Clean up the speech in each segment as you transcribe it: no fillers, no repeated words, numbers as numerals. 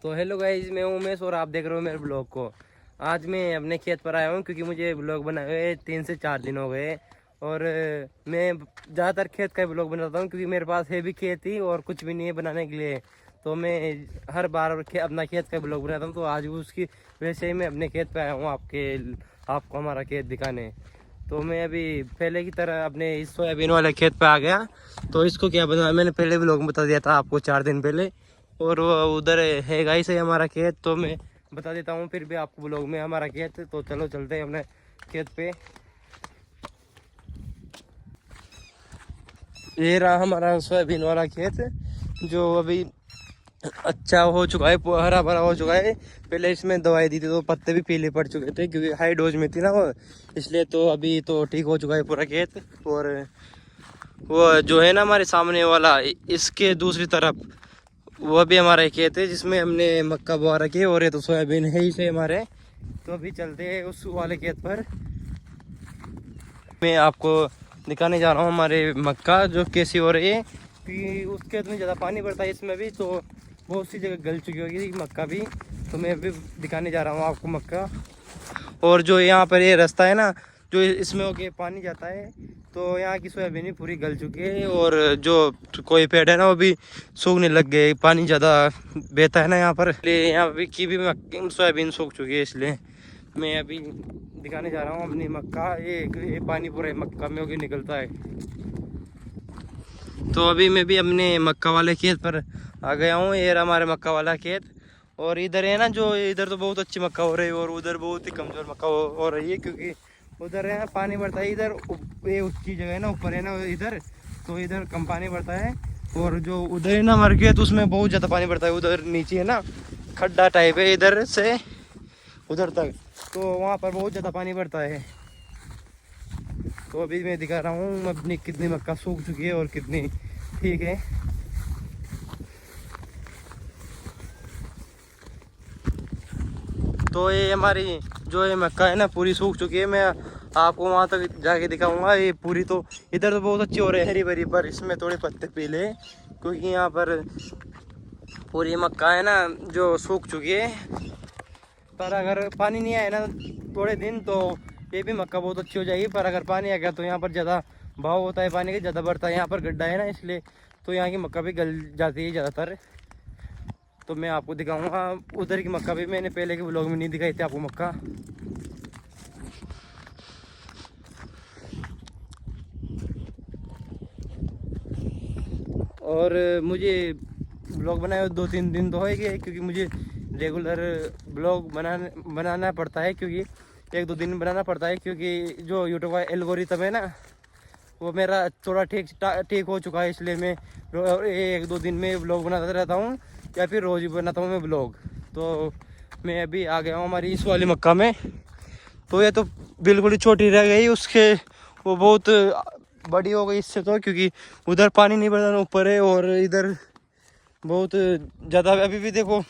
तो hello guys, मैं उमेश और आप देख रहे हो मेरे ब्लॉग को। आज मैं अपने खेत पर आया हूँ क्योंकि मुझे ब्लॉग बनाए हुए 3 से 4 दिन हो गए। और मैं ज़्यादातर खेत का ब्लॉग बनाता हूँ क्योंकि मेरे पास है भी खेत ही और कुछ भी नहीं है बनाने के लिए। तो मैं हर बार अपना खेत का ब्लॉग बनाता हूँ। तो आज भी उसकी वजह से ही मैं अपने खेत पर आया हूँ आपको हमारा खेत दिखाने। तो मैं अभी पहले की तरह अपने इस सोयाबीन वाले खेत पे आ गया। तो इसको क्या बना, मैंने पहले ब्लॉग में बता दिया था आपको 4 दिन पहले। और वो उधर है गाइस है हमारा खेत। तो मैं बता देता हूँ फिर भी आपको ब्लॉग में हमारा खेत। तो चलो चलते हैं अपने खेत पे। ये रहा हमारा सोयाबीन वाला खेत जो अभी अच्छा हो चुका है, हरा भरा हो चुका है। पहले इसमें दवाई दी थी तो पत्ते भी पीले पड़ चुके थे क्योंकि हाई डोज में थी ना वो, इसलिए। तो अभी तो ठीक हो चुका है पूरा खेत। और वो जो है ना हमारे सामने वाला, इसके दूसरी तरफ वो भी हमारा खेत है जिसमें हमने मक्का बोआ रखी है। और ये तो सोयाबीन है ही से हमारे। तो अभी चलते हैं उस वाले खेत पर। मैं आपको दिखाने जा रहा हूँ हमारे मक्का जो कैसी हो रही है कि उस खेत में ज़्यादा पानी पड़ता है, इसमें भी तो बहुत सी जगह गल चुकी होगी मक्का भी। तो मैं अभी दिखाने जा रहा हूँ आपको मक्का। और जो यहाँ पर ये रास्ता है ना जो इसमें होके पानी जाता है, तो यहाँ की सोयाबीन पूरी गल चुकी है। और जो कोई पेड़ है ना वो भी सूखने लग गए, पानी ज़्यादा बहता है ना यहाँ पर, इसलिए यहाँ भी की भी सोयाबीन सूख चुकी है। इसलिए मैं अभी दिखाने जा रहा हूँ अपनी मक्का। ये पानी पूरा मक्का में होके निकलता है। तो अभी मैं भी अपने मक्का वाले खेत पर आ गया हूँ। ये हमारे मक्का वाला खेत। और इधर है ना जो इधर तो बहुत अच्छी मक्का हो रही है और उधर बहुत ही कमज़ोर मक्का हो रही है क्योंकि उधर है ना पानी बढ़ता है। इधर ये ऊंची जगह है ना, ऊपर है ना इधर, तो इधर कम पानी बढ़ता है। और जो उधर है ना हमारे खेत उसमें बहुत ज़्यादा पानी बढ़ता है। उधर नीचे है ना खड्डा टाइप है इधर से उधर तक, तो वहाँ पर बहुत ज़्यादा पानी बढ़ता है। तो अभी मैं दिखा रहा हूँ अपनी कितनी मक्का सूख चुकी है और कितनी ठीक है। तो ये हमारी जो ये मक्का है ना पूरी सूख चुकी है। मैं आपको वहाँ तक जाके दिखाऊंगा। ये पूरी तो इधर तो बहुत अच्छी हो रही है हरी भरी, पर इसमें थोड़े पत्ते पीले क्योंकि यहाँ पर पूरी मक्का है ना जो सूख चुकी है। पर अगर पानी नहीं आया ना थोड़े दिन तो ये भी मक्का बहुत अच्छी हो जाएगी। पर अगर पानी आ गया तो यहाँ पर ज़्यादा भाव होता है पानी का, ज़्यादा बढ़ता है। यहाँ पर गड्ढा है ना इसलिए तो यहाँ की मक्का भी गल जाती है ज़्यादातर। तो मैं आपको दिखाऊंगा उधर की मक्का भी। मैंने पहले के ब्लॉग में नहीं दिखाई थी आपको मक्का। और मुझे ब्लॉग बनाए 2-3 दिन तो होएगी क्योंकि मुझे रेगुलर ब्लॉग बनाना पड़ता है क्योंकि 1-2 दिन बनाना पड़ता है क्योंकि जो यूट्यूब का एल्गोरिथम है ना वो मेरा थोड़ा ठीक हो चुका है। इसलिए मैं 1-2 दिन में ब्लॉग बनाता रहता हूँ या फिर रोज़ ही बनाता हूँ मैं ब्लॉग। तो मैं अभी आ गया हूँ हमारी इस वाली मक्का में। तो ये तो बिल्कुल ही छोटी रह गई, उसके वो बहुत बड़ी हो गई इससे तो, क्योंकि उधर पानी नहीं बढ़ता ऊपर है और इधर बहुत ज़्यादा अभी भी देखो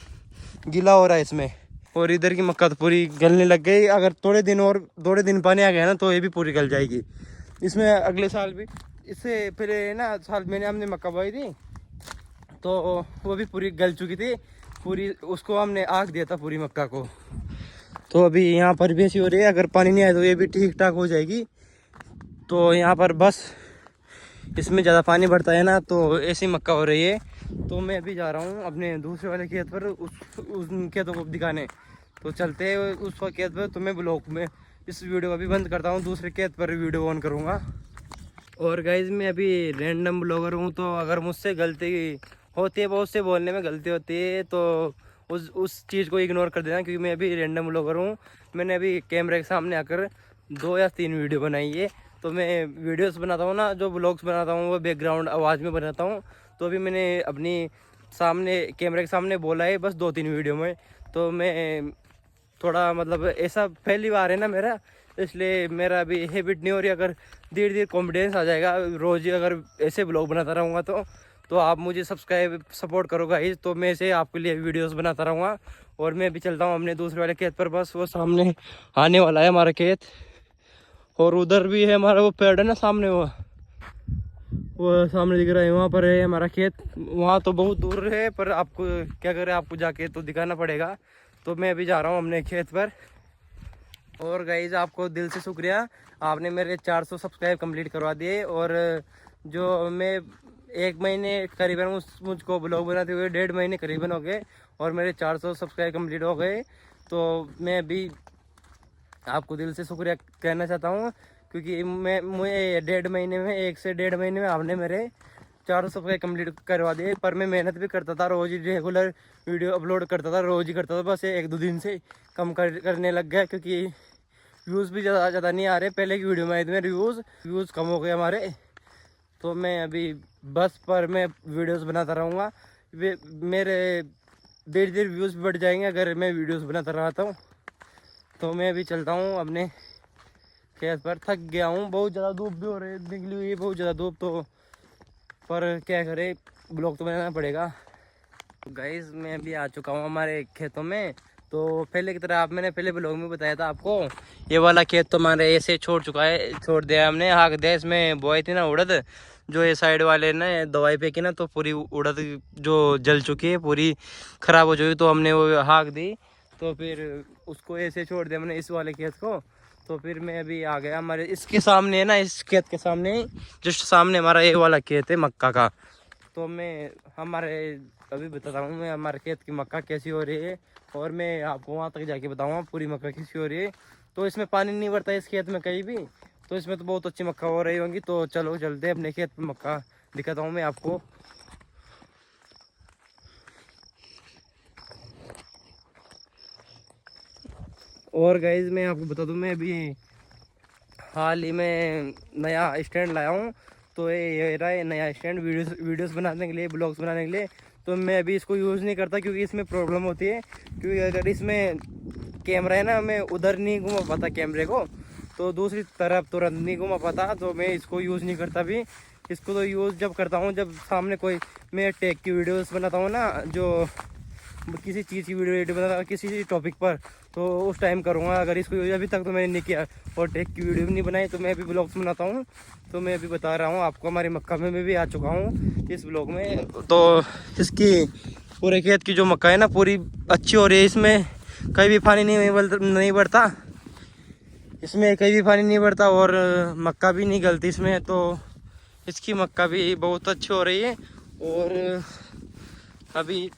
गीला हो रहा है इसमें। और इधर की मक्का तो पूरी गलने लग गई। अगर थोड़े दिन पानी आ गया ना तो ये भी पूरी गल जाएगी। इसमें अगले साल भी, इससे पहले ना साल मैंने हमने मक्का बोई थी तो वो भी पूरी गल चुकी थी पूरी, उसको हमने आग दिया था पूरी मक्का को। तो अभी यहाँ पर भी ऐसी हो रही है, अगर पानी नहीं आए तो ये भी ठीक ठाक हो जाएगी। तो यहाँ पर बस इसमें ज़्यादा पानी बढ़ता है ना तो ऐसी मक्का हो रही है। तो मैं अभी जा रहा हूँ अपने दूसरे वाले खेत पर उस खेतों को दिखाने। तो चलते हैं उस खेत पर। तो मैं ब्लॉग में इस वीडियो को भी बंद करता हूँ, दूसरे खेत पर वीडियो ऑन करूँगा। और गाइज मैं अभी रैंडम ब्लॉगर हूँ तो अगर मुझसे गलती होती है, बहुत से बोलने में गलती होती है, तो उस चीज़ को इग्नोर कर देना क्योंकि मैं अभी रैंडम ब्लॉगर हूँ। मैंने अभी कैमरे के सामने आकर 2 या 3 वीडियो बनाई है। तो मैं वीडियोस बनाता हूँ ना, जो ब्लॉग्स बनाता हूँ वो बैकग्राउंड आवाज़ में बनाता हूँ। तो अभी मैंने अपनी सामने कैमरे के सामने बोला है बस 2-3 वीडियो में। तो मैं थोड़ा मतलब ऐसा पहली बार है ना मेरा, इसलिए मेरा अभी हैबिट नहीं हो रही। अगर धीरे धीरे कॉन्फिडेंस आ जाएगा, रोज़ ही अगर ऐसे ब्लॉग बनाता रहूँगा तो आप मुझे सपोर्ट करोगा ही। तो मैं ऐसे आपके लिए वीडियोस बनाता रहूँगा। और मैं भी चलता हूँ अपने दूसरे वाले खेत पर, बस वो सामने आने वाला है हमारा खेत। और उधर भी है हमारा वो पेड़ है ना सामने, वो वो सामने दिख रहा है, वहाँ पर है हमारा खेत। वहाँ तो बहुत दूर है, पर आपको क्या करें, आपको जाके तो दिखाना पड़ेगा। तो मैं अभी जा रहा हूँ अपने खेत पर। और गाइस आपको दिल से शुक्रिया, आपने मेरे 400 सब्सक्राइब कंप्लीट करवा दिए। और जो मैं 1 महीने करीबन मुझको ब्लॉग बनाते हुए 1.5 महीने करीबन हो गए, और मेरे 400 सब्सक्राइब कंप्लीट हो गए। तो मैं अभी आपको दिल से शुक्रिया कहना चाहता हूँ, क्योंकि मुझे 1.5 महीने में 1 से 1.5 महीने में आपने मेरे 400 सब्सक्राइब कंप्लीट करवा दिए। पर मैं मेहनत भी करता था, रोज़ ही रेगुलर वीडियो अपलोड करता था, रोज़ ही करता था। बस 1-2 दिन से कम करने लग गया, क्योंकि व्यूज़ भी ज़्यादा नहीं आ रहे। पहले की वीडियो में आए थे मेरे व्यूज़ कम हो गए हमारे। तो मैं अभी बस पर मैं वीडियोज़ बनाता रहूँगा। मेरे धीरे व्यूज़ भी बढ़ जाएंगे अगर मैं वीडियोज़ बनाता रहता हूँ। तो मैं अभी चलता हूँ अपने खेत पर। थक गया हूँ, बहुत ज़्यादा धूप भी हो रही निकली हुई है, बहुत ज़्यादा धूप। तो पर क्या करें, ब्लॉग तो बनाना पड़ेगा। गाइस मैं अभी आ चुका हूँ हमारे खेतों में। तो पहले की तरह मैंने पहले ब्लॉग में बताया था आपको, ये वाला खेत तो हमारे ऐसे छोड़ दिया हमने, हाँक दिया। इसमें बोई थी ना उड़द, जो ये साइड वाले ने दवाई फेंकी ना, तो पूरी उड़द जो जल चुकी है, पूरी ख़राब हो चुकी, तो हमने वो हाँक दी। तो फिर उसको ऐसे छोड़ दिया मैंने, इस वाले खेत को। तो फिर मैं अभी आ गया हमारे इसके सामने है ना, इस खेत के सामने जस्ट सामने हमारा ये वाला खेत है मक्का का। तो मैं अभी बताता हूँ मैं हमारे खेत की मक्का कैसी हो रही है, और मैं आपको वहाँ तक जाके बताऊँगा पूरी मक्का कैसी हो रही है। तो इसमें पानी नहीं बढ़ता इस खेत में कहीं भी, तो इसमें तो बहुत अच्छी मक्का हो रही होंगी। तो चलो चलते अपने खेत में मक्का दिखाता हूँ मैं आपको। और गाइज मैं आपको बता दूँ, मैं अभी हाल ही में नया स्टैंड लाया हूँ। तो ये रहा है नया स्टैंड वीडियोस बनाने के लिए, ब्लॉग्स बनाने के लिए। तो मैं अभी इसको यूज़ नहीं करता, क्योंकि इसमें प्रॉब्लम होती है। क्योंकि अगर इसमें कैमरा है ना, मैं उधर नहीं घुमा पाता कैमरे को, तो दूसरी तरफ तुरंत नहीं घुमा पाता। तो मैं इसको यूज़ नहीं करता भी। इसको तो यूज़ जब करता हूँ जब सामने कोई मैं टेक की वीडियोस बनाता हूँ ना, जो किसी चीज़ की वीडियो बनाता हूँ किसी टॉपिक पर, तो उस टाइम करूँगा। अगर इसको अभी तक तो मैंने नहीं किया, और टेक की वीडियो भी नहीं बनाई। तो मैं अभी ब्लॉग्स बनाता हूँ। तो मैं अभी बता रहा हूँ आपको, हमारी मक्का में मैं भी आ चुका हूँ इस ब्लॉग में। तो इसकी पूरे खेत की जो मक्का है ना, पूरी अच्छी हो रही है। इसमें कहीं भी पानी नहीं बढ़ता, इसमें कहीं भी पानी नहीं बढ़ता, और मक्का भी नहीं गलती इसमें। तो इसकी मक्का भी बहुत अच्छी हो रही है। और अभी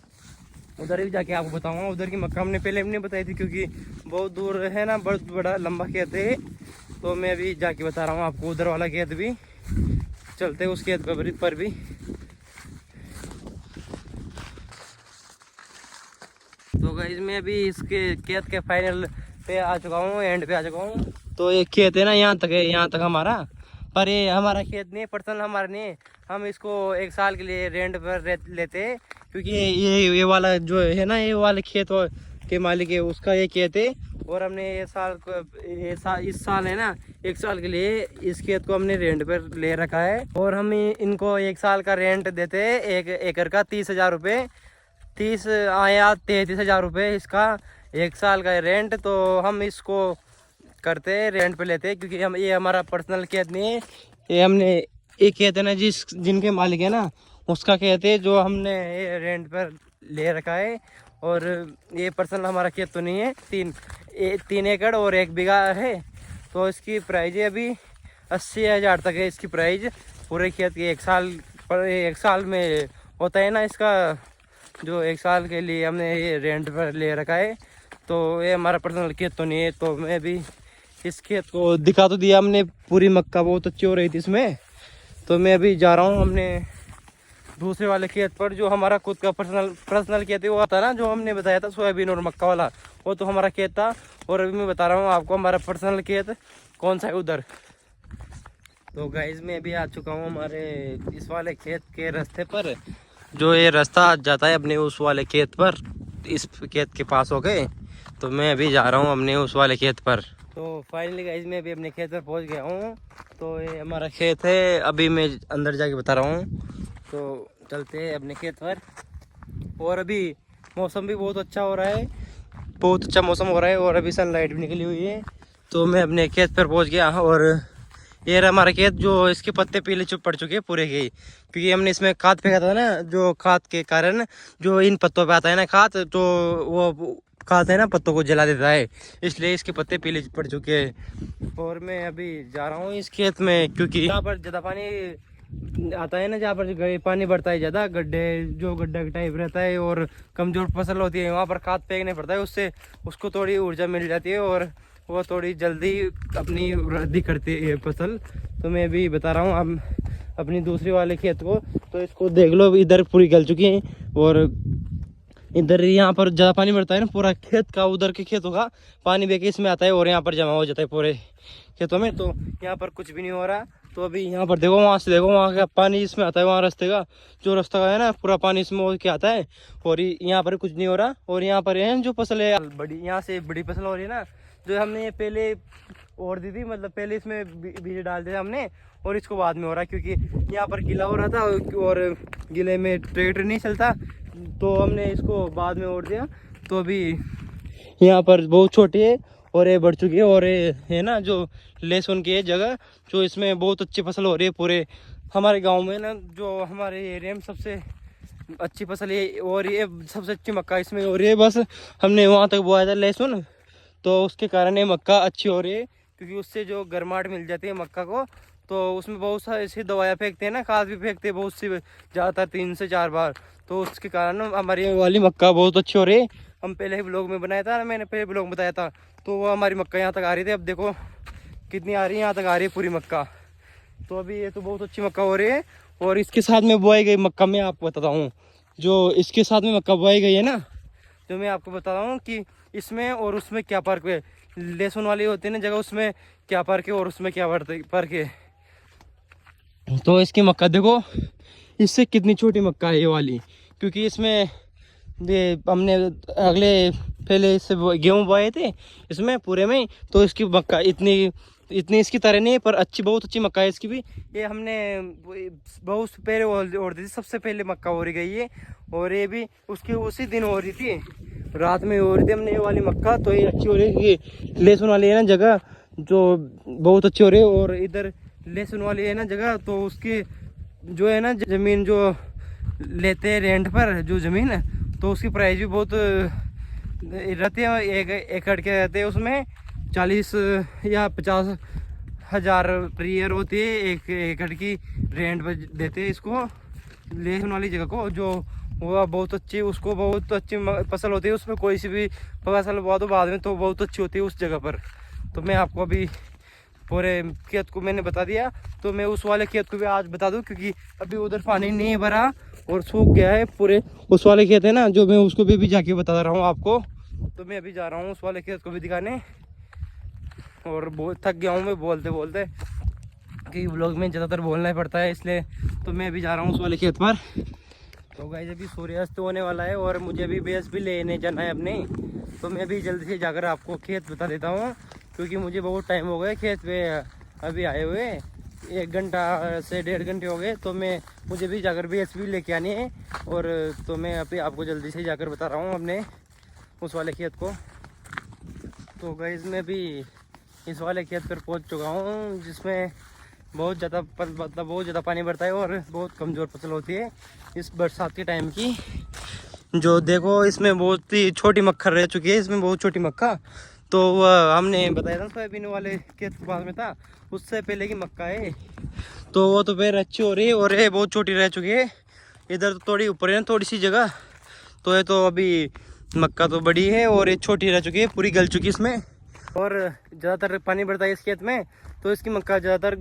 उधर भी जाके आपको बताऊंगा, उधर की मक्का हमने पहले भी नहीं बताई थी, क्योंकि बहुत दूर है ना, बहुत बड़ा लंबा खेत है। तो मैं अभी जाके बता रहा हूँ आपको उधर वाला खेत भी। चलते हैं उस खेत पर भी। तो गाइस मैं अभी इसके खेत के फाइनल पे आ चुका हूँ, एंड पे आ चुका हूँ। तो ये खेत है ना, यहाँ तक है, यहाँ तक हमारा। पर ये हमारा खेत नहीं है, पर्सनल हमारा नहीं है। हम इसको 1 साल के लिए रेंट पर लेते हैं, क्योंकि ये वाला जो है ना, ये वाले खेत के मालिक है, उसका ये खेत है। और हमने इस साल है ना, 1 साल के लिए इस खेत को हमने रेंट पर ले रखा है। और हम इनको 1 साल का रेंट देते हैं, 1 एकड़ का 30,000 रुपये, 33,000 रुपये इसका 1 साल का रेंट। तो हम इसको करते हैं, रेंट पे लेते हैं, क्योंकि हम ये हमारा पर्सनल खेत नहीं है। ये हमने एक खेत है ना, जिनके मालिक है ना, उसका खेत है, जो हमने ये रेंट पर ले रखा है। और ये पर्सनल हमारा खेत तो नहीं है। 3 एकड़ और 1 बीघा है। तो इसकी प्राइज है अभी 80,000 तक है इसकी प्राइज, पूरे खेत की। 1 साल में होता है ना इसका, जो 1 साल के लिए हमने ये रेंट पर ले रखा है। तो ये हमारा पर्सनल खेत तो नहीं है। तो मैं भी इस खेत को दिखा तो दिया हमने, पूरी मक्का बहुत अच्छी हो रही थी इसमें। तो मैं अभी जा रहा हूँ हमने दूसरे वाले खेत पर, जो हमारा खुद का पर्सनल खेत है। वो आता ना, जो हमने बताया था सोयाबीन और मक्का वाला, वो तो हमारा खेत था। और अभी मैं बता रहा हूँ आपको हमारा पर्सनल खेत कौन सा है उधर। तो गाइज मैं अभी आ चुका हूँ हमारे इस वाले खेत के रास्ते पर, जो ये रास्ता जाता है अपने उस वाले खेत पर, इस खेत के पास हो गए। तो मैं अभी जा रहा हूँ अपने उस वाले खेत पर। तो फाइनली गाइज मैं अभी अपने खेत पर पहुँच गया हूँ। तो ये हमारा खेत है, अभी मैं अंदर जाके बता रहा हूँ। तो चलते हैं अपने खेत पर। और अभी मौसम भी बहुत अच्छा हो रहा है, बहुत अच्छा मौसम हो रहा है, और अभी सनलाइट भी निकली हुई है। तो मैं अपने खेत पर पहुँच गया, और ये रहा हमारा खेत, जो इसके पत्ते पीले चुप पड़ चुके हैं पूरे के, क्योंकि हमने इसमें खाद फेंका था ना, जो खाद के कारण जो इन पत्तों पे आता है ना खाद, तो वो खाद है ना पत्तों को जला देता है, इसलिए इसके पत्ते पीले पड़ चुके हैं। और मैं अभी जा रहा हूँ इस खेत में, क्योंकि यहाँ पर ज़्यादा पानी आता है ना, जहाँ पर पानी बढ़ता है ज़्यादा, गड्ढे जो गड्ढा टाइप रहता है और कमज़ोर फसल होती है, वहाँ पर खाद फेंकने पड़ता है, उससे उसको थोड़ी ऊर्जा मिल जाती है और वो थोड़ी जल्दी अपनी वृद्धि करती है फसल। तो मैं भी बता रहा हूँ हम अपनी दूसरी वाले खेत को, तो इसको देख लो, इधर पूरी गल चुकी है और इधर यहाँ पर ज़्यादा पानी बढ़ता है ना, पूरा खेत का उधर के खेतों का पानी बेके इसमें आता है और यहाँ पर जमा हो जाता है पूरे खेतों में, तो यहाँ पर कुछ भी नहीं हो रहा। तो अभी यहाँ पर देखो, वहाँ से देखो, वहाँ का पानी इसमें आता है, वहाँ रास्ते का जो रास्ता का है ना, पूरा पानी इसमें हो के आता है और यहाँ पर कुछ नहीं हो रहा। और यहाँ पर है जो फसल है बड़ी, यहाँ से बड़ी फसल हो रही है ना, जो हमने ये पहले ओढ़ दी थी, मतलब पहले इसमें बीज डाल दिया हमने और इसको बाद में हो रहा है, क्योंकि यहाँ पर गीला हो रहा था और गीले में ट्रैक्टर नहीं चलता, तो हमने इसको बाद में ओढ़ दिया। तो अभी यहाँ पर बहुत छोटी है और ये बढ़ चुकी है, और ये है ना जो लहसुन की है जगह, जो इसमें बहुत अच्छी फसल हो रही है पूरे हमारे गांव में ना, जो हमारे एरिया में सबसे अच्छी फसल है और ये सबसे अच्छी मक्का इसमें हो रही है। बस हमने वहाँ तक बोया था लहसुन, तो उसके कारण ये मक्का अच्छी हो रही है, क्योंकि उससे जो गर्माहट मिल जाती है मक्का को, तो उसमें बहुत सारी ऐसी दवाइयाँ फेंकते हैं ना, खाद भी फेंकते हैं बहुत सी, ज़्यादातर 3 से 4 बार, तो उसके कारण हमारी वाली मक्का बहुत अच्छी हो रही है। हम पहले ही ब्लॉग में बनाया था ना, मैंने पहले ब्लॉग में बताया था, तो वो हमारी मक्का यहाँ तक आ रही थी। अब देखो कितनी आ रही है, यहाँ तक आ रही है पूरी मक्का। तो अभी ये तो बहुत अच्छी मक्का हो रही है। और इसके साथ में बोई गई मक्का मैं आपको बताता हूँ, जो इसके साथ में मक्का बोई गई है ना, जो मैं आपको बता रहा हूँ कि इसमें और उसमें क्या फ़र्क है। लहसुन वाली होती है ना जगह, उसमें क्या फ़र्क है और उसमें क्या फ़र्क है। तो इसकी मक्का देखो, इससे कितनी छोटी मक्का है ये वाली, क्योंकि इसमें ये हमने अगले पहले इससे गेहूँ बोए थे इसमें पूरे में, तो इसकी मक्का इतनी इसकी तरह नहीं है, पर अच्छी बहुत अच्छी मक्का है इसकी भी। ये हमने बहुत पहले ओढ़ दी थी, सबसे पहले मक्का हो रही गई है, और ये भी उसकी उसी दिन हो रही थी, रात में हो रही थी हमने ये वाली मक्का। तो ये अच्छी हो रही है, लहसुन वाली है ना जगह जो बहुत अच्छी हो रही है, और इधर लहसुन वाली है ना जगह, तो उसकी जो है ना ज़मीन जो लेते हैं रेंट पर जो ज़मीन, तो उसकी प्राइस भी बहुत रहती है। एक एकड़ के रहते हैं, उसमें 40 या 50 हज़ार पर ईयर होती है, एक एकड़ की रेंट पर देते हैं इसको, लहसुन वाली जगह को, जो वो बहुत अच्छी, उसको बहुत अच्छी फसल होती है, उसमें कोई सी भी फसल बोआ दो बाद में तो बहुत अच्छी होती है उस जगह पर। तो मैं आपको अभी पूरे खेत को मैंने बता दिया, तो मैं उस वाले खेत को भी आज बता दूं, क्योंकि अभी उधर पानी नहीं भरा और सूख गया है पूरे। उस वाले खेत है ना, जो मैं उसको भी जाके बता रहा हूँ आपको। तो मैं अभी जा रहा हूँ उस वाले खेत को भी दिखाने, और बहुत थक गया हूँ मैं बोलते बोलते, क्योंकि व्लॉग में ज़्यादातर बोलना ही पड़ता है, इसलिए। तो मैं अभी जा रहा हूँ उस वाले खेत पर। तो गाइस अभी सूर्यास्त होने वाला है और मुझे अभी भैंस भी लेने जाना है अपने, तो मैं अभी जल्दी से जाकर आपको खेत बता देता हूँ, क्योंकि मुझे बहुत टाइम हो गया खेत पे अभी आए हुए, 1 घंटा से 1.5 घंटे हो गए। तो मुझे भी जाकर भैंस भी लेके आनी है, और तो मैं अभी आपको जल्दी से जाकर बता रहा हूँ अपने उस वाले खेत को। तो गाइस मैं भी इस वाले खेत पर पहुँच चुका हूँ, जिसमें बहुत ज़्यादा पानी बढ़ता है और बहुत कमज़ोर फसल होती है इस बरसात के टाइम की। जो देखो इसमें बहुत ही छोटी मक्खर रह चुकी है, इसमें बहुत छोटी मक्का। तो हमने बताया था सोयाबीन वाले खेत के पास में था, उससे पहले की मक्का है, तो वो तो फिर अच्छी हो रही है और ये बहुत छोटी रह चुकी है। इधर तो थोड़ी ऊपर है ना थोड़ी सी जगह, तो ये तो अभी मक्का तो बड़ी है और ये छोटी रह चुकी है, पूरी गल चुकी इसमें। और ज़्यादातर पानी बढ़ता है इस खेत में, तो इसकी मक्का ज़्यादातर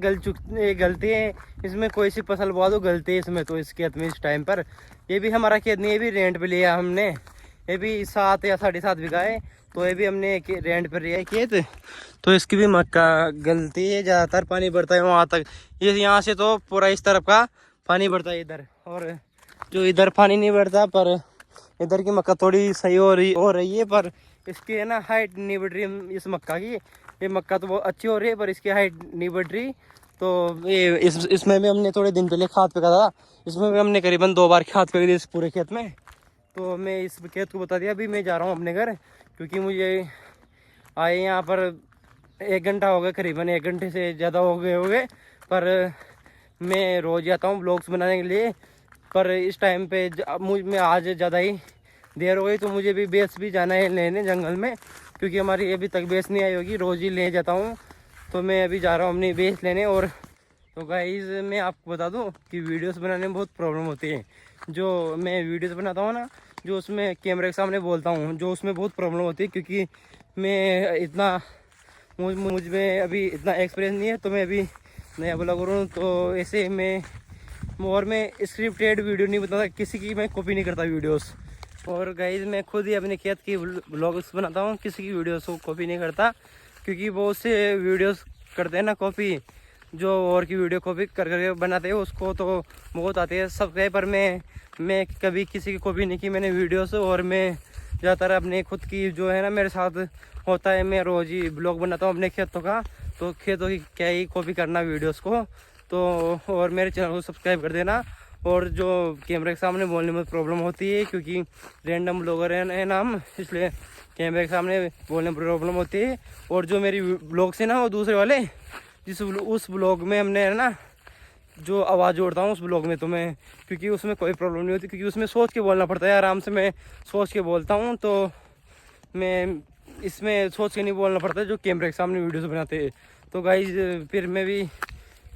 गलती है। इसमें कोई सी फसल बोआ दो गलती है इसमें, तो इस खेत में इस टाइम पर। ये भी हमारा खेत नहीं, ये भी रेंट पे लिया हमने, ये भी 7 या 7.5 बीघा है, तो ये भी हमने रेंट पर लिया है खेत। तो इसकी भी मक्का गलती है, ज़्यादातर पानी बढ़ता है वहाँ तक। ये यहाँ से तो पूरा इस तरफ का पानी बढ़ता है इधर, और जो इधर पानी नहीं बढ़ता, पर इधर की मक्का थोड़ी सही हो रही है, पर इसकी है ना हाइट नहीं बढ़ रही इस मक्का की। ये मक्का तो बहुत अच्छी हो रही है, पर इसकी हाइट नहीं बढ़ रही। तो ये इसमें भी हमने थोड़े दिन पहले खाद फेंका था, इसमें भी हमने करीबन 2 बार खाद फेंक दी इस पूरे खेत में। तो मैं इस खेत को बता दिया, अभी मैं जा रहा हूँ अपने घर, क्योंकि मुझे आए यहाँ पर 1 घंटा हो गया, करीबन 1 घंटे से ज़्यादा हो गए। पर मैं रोज़ आता हूँ ब्लॉग्स बनाने के लिए। पर इस टाइम पे मुझ में आज ज़्यादा ही देर हो गई, तो मुझे भी भैंस भी जाना है लेने जंगल में, क्योंकि हमारी अभी तक भैंस नहीं आई होगी। रोज़ ही ले जाता हूँ, तो मैं अभी जा रहा हूँ अपनी भैंस लेने। और तो गाइस मैं आपको बता दूँ कि वीडियोस बनाने में बहुत प्रॉब्लम होती है। जो मैं वीडियोस बनाता हूँ ना, जो उसमें कैमरे के सामने बोलता हूँ, जो उसमें बहुत प्रॉब्लम होती है, क्योंकि मैं इतना मुझ में अभी इतना एक्सपीरियंस नहीं है। तो मैं अभी नया ब्लॉगर हूँ, तो ऐसे मैं स्क्रिप्टेड वीडियो नहीं बताता, किसी की मैं कॉपी नहीं करता वीडियोस। और गाइस मैं खुद ही अपने खेत की ब्लॉग्स बनाता हूँ, किसी की वीडियोस को कॉपी नहीं करता, क्योंकि बहुत से वीडियोस करते हैं ना कॉपी, जो और की वीडियो कॉपी करके बनाते हैं, उसको तो बहुत आती है सबके। पर मैं कभी किसी की कॉपी नहीं की मैंने वीडियोस। और मैं ज़्यादातर अपने खुद की जो है ना, मेरे साथ होता है, मैं रोज़ ही ब्लॉग बनाता हूँ अपने खेतों का, तो खेतों की क्या ही कॉपी करना वीडियोस को। तो और मेरे चैनल को सब्सक्राइब कर देना। और जो कैमरे के सामने बोलने में प्रॉब्लम होती है, क्योंकि रैंडम ब्लॉगर है ना हम, इसलिए कैमरे के सामने बोलने में प्रॉब्लम होती है। और जो मेरी ब्लॉग्स है ना, वो दूसरे वाले उस ब्लॉग में हमने है ना जो आवाज़ जोड़ता हूँ उस ब्लॉग में, तो मैं क्योंकि उसमें कोई प्रॉब्लम नहीं होती, क्योंकि उसमें सोच के बोलना पड़ता है, आराम से मैं सोच के बोलता हूँ। तो मैं इसमें सोच के नहीं बोलना पड़ता जो कैमरे के सामने वीडियोस बनाते हैं। तो गाइज फिर मैं भी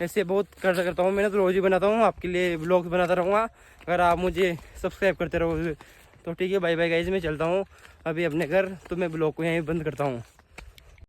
ऐसे बहुत करता हूँ, मैंने तो रोज़ ही बनाता हूँ, आपके लिए ब्लॉग्स बनाता रहूँगा अगर आप मुझे सब्सक्राइब करते रहोगे। तो ठीक है, बाय बाय गाइज, मैं चलता हूँ अभी अपने घर, तो मैं ब्लॉग को यहीं बंद करता हूँ।